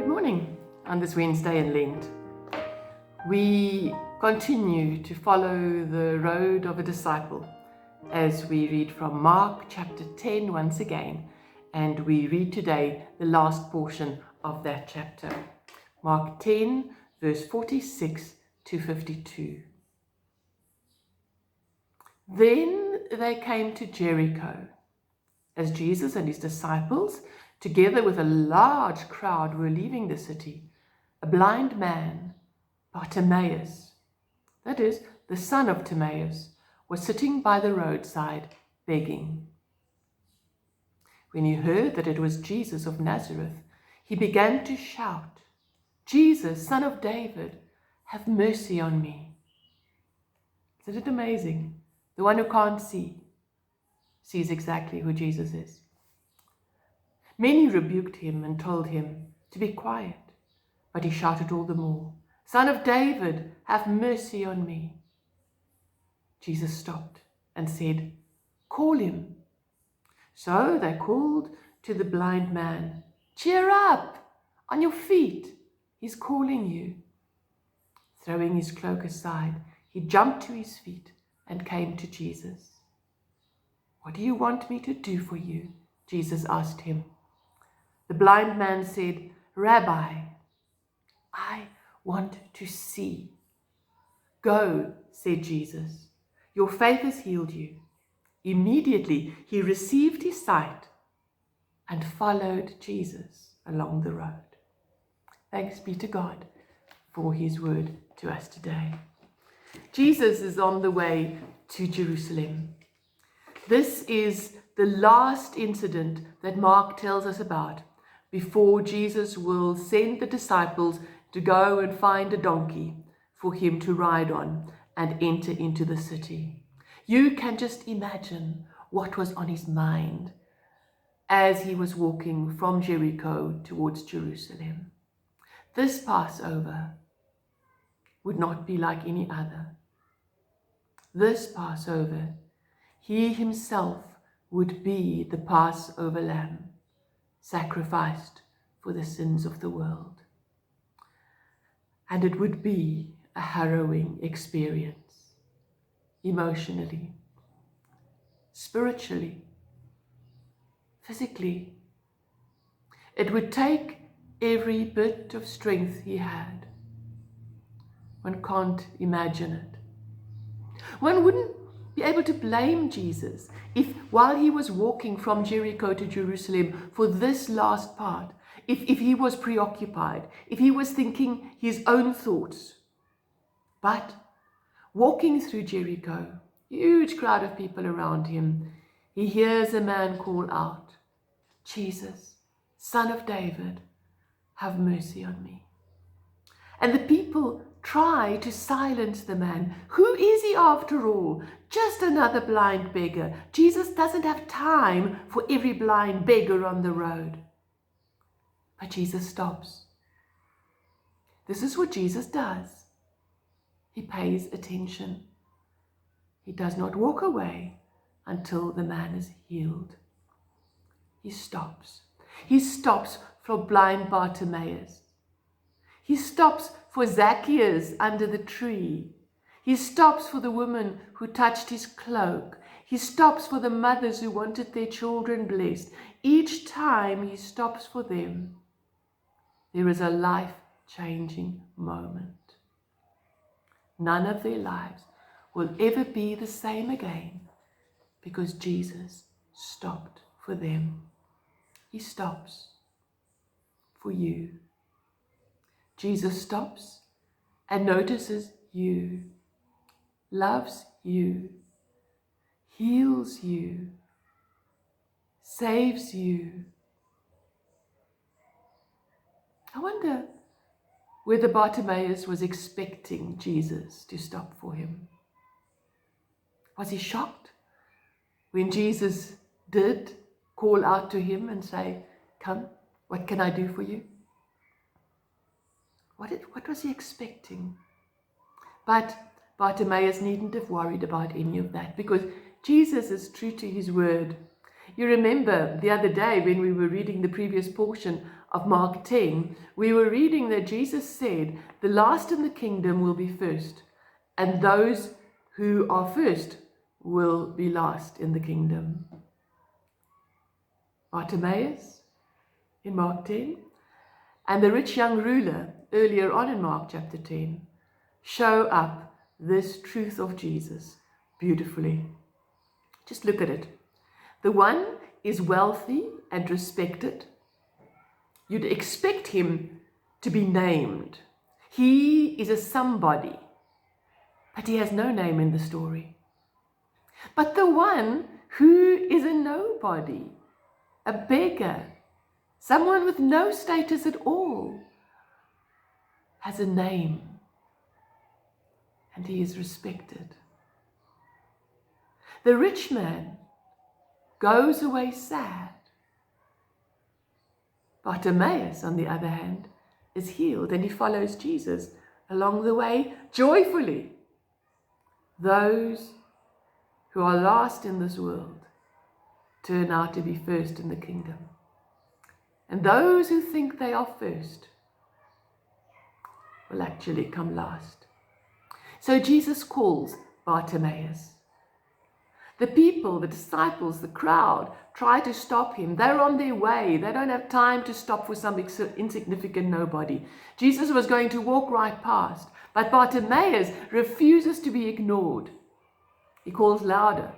Good morning on this Wednesday in Lent. We continue to follow the road of a disciple as we read from Mark chapter 10 once again, and we read today the last portion of that chapter. Mark 10 verse 46 to 52. Then they came to Jericho. As Jesus and his disciples, together with a large crowd, were leaving the city, a blind man, Bartimaeus, that is, the son of Timaeus, was sitting by the roadside begging. When he heard that it was Jesus of Nazareth, he began to shout, "Jesus, son of David, have mercy on me." Isn't it amazing? The one who can't see sees exactly who Jesus is. Many rebuked him and told him to be quiet, but he shouted all the more, "Son of David, have mercy on me." Jesus stopped and said, "Call him." So they called to the blind man, "Cheer up, on your feet, he's calling you." Throwing his cloak aside, he jumped to his feet and came to Jesus. "What do you want me to do for you?" Jesus asked him. The blind man said, "Rabbi, I want to see." "Go," said Jesus, "your faith has healed you." Immediately he received his sight and followed Jesus along the road. Thanks be to God for his word to us today. Jesus is on the way to Jerusalem. This is the last incident that Mark tells us about before Jesus will send the disciples to go and find a donkey for him to ride on and enter into the city. You can just imagine what was on his mind as he was walking from Jericho towards Jerusalem. This Passover would not be like any other. This Passover, he himself would be the Passover lamb, sacrificed for the sins of the world. And it would be a harrowing experience, emotionally, spiritually, physically. It would take every bit of strength he had. One can't imagine it. One wouldn't be able to blame Jesus if, while he was walking from Jericho to Jerusalem for this last part, if he was preoccupied, if he was thinking his own thoughts. But walking through Jericho, huge crowd of people around him, he hears a man call out, "Jesus, son of David, have mercy on me." And the people try to silence the man. Who is he after all? Just another blind beggar. Jesus doesn't have time for every blind beggar on the road. But Jesus stops. This is what Jesus does. He pays attention. He does not walk away until the man is healed. He stops. He stops for blind Bartimaeus. He stops for Zacchaeus under the tree. He stops for the woman who touched his cloak. He stops for the mothers who wanted their children blessed. Each time he stops for them, there is a life-changing moment. None of their lives will ever be the same again because Jesus stopped for them. He stops for you. Jesus stops and notices you, loves you, heals you, saves you. I wonder whether Bartimaeus was expecting Jesus to stop for him. Was he shocked when Jesus did call out to him and say, "Come, what can I do for you?" What was he expecting? But Bartimaeus needn't have worried about any of that because Jesus is true to his word. You remember the other day when we were reading the previous portion of Mark 10, we were reading that Jesus said, the last in the kingdom will be first, and those who are first will be last in the kingdom. Bartimaeus in Mark 10 and the rich young ruler earlier on in Mark chapter 10 show up this truth of Jesus beautifully. Just look at it. The one is wealthy and respected. You'd expect him to be named. He is a somebody, but he has no name in the story. But the one who is a nobody, a beggar, someone with no status at all, has a name, and he is respected. The rich man goes away sad. Bartimaeus, on the other hand, is healed, and he follows Jesus along the way joyfully. Those who are last in this world turn out to be first in the kingdom. And those who think they are first will actually come last. So Jesus calls Bartimaeus. The people, the disciples, the crowd try to stop him. They're on their way. They don't have time to stop for some insignificant nobody. Jesus was going to walk right past, but Bartimaeus refuses to be ignored. He calls louder.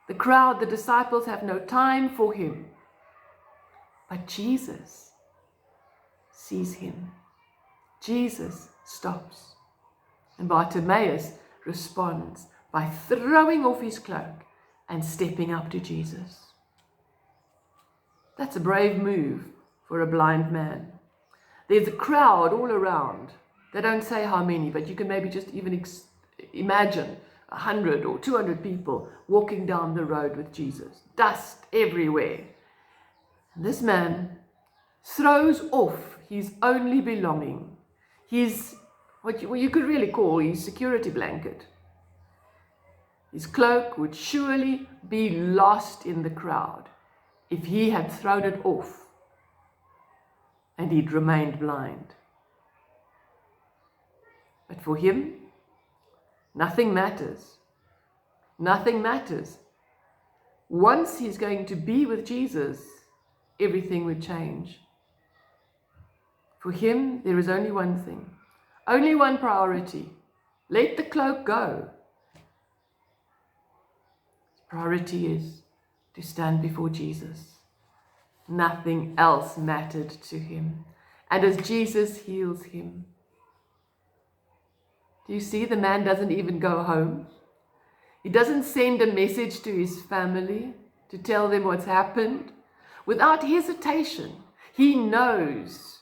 The crowd, the disciples, have no time for him. But Jesus sees him. Jesus stops. And Bartimaeus responds by throwing off his cloak and stepping up to Jesus. That's a brave move for a blind man. There's a crowd all around. They don't say how many, but you can maybe just even imagine 100 or 200 people walking down the road with Jesus. Dust everywhere. And this man throws off his only belonging, his, what you could really call his security blanket. His cloak would surely be lost in the crowd if he had thrown it off and he'd remained blind. But for him, nothing matters. Nothing matters. Once he's going to be with Jesus, everything would change. For him, there is only one thing, only one priority. Let the cloak go. His priority is to stand before Jesus. Nothing else mattered to him. And as Jesus heals him, do you see, the man doesn't even go home. He doesn't send a message to his family to tell them what's happened. Without hesitation, he knows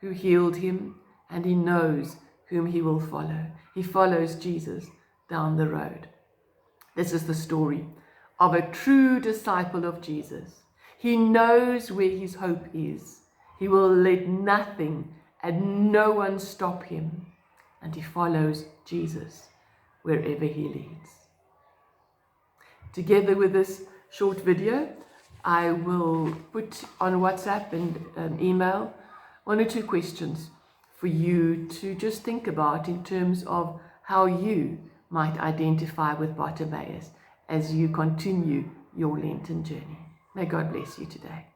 who healed him, and he knows whom he will follow. He follows Jesus down the road. This is the story of a true disciple of Jesus. He knows where his hope is. He will let nothing and no one stop him, and he follows Jesus wherever he leads. Together with this short video, I will put on WhatsApp and email 1 or 2 questions for you to just think about in terms of how you might identify with Bartimaeus as you continue your Lenten journey. May God bless you today.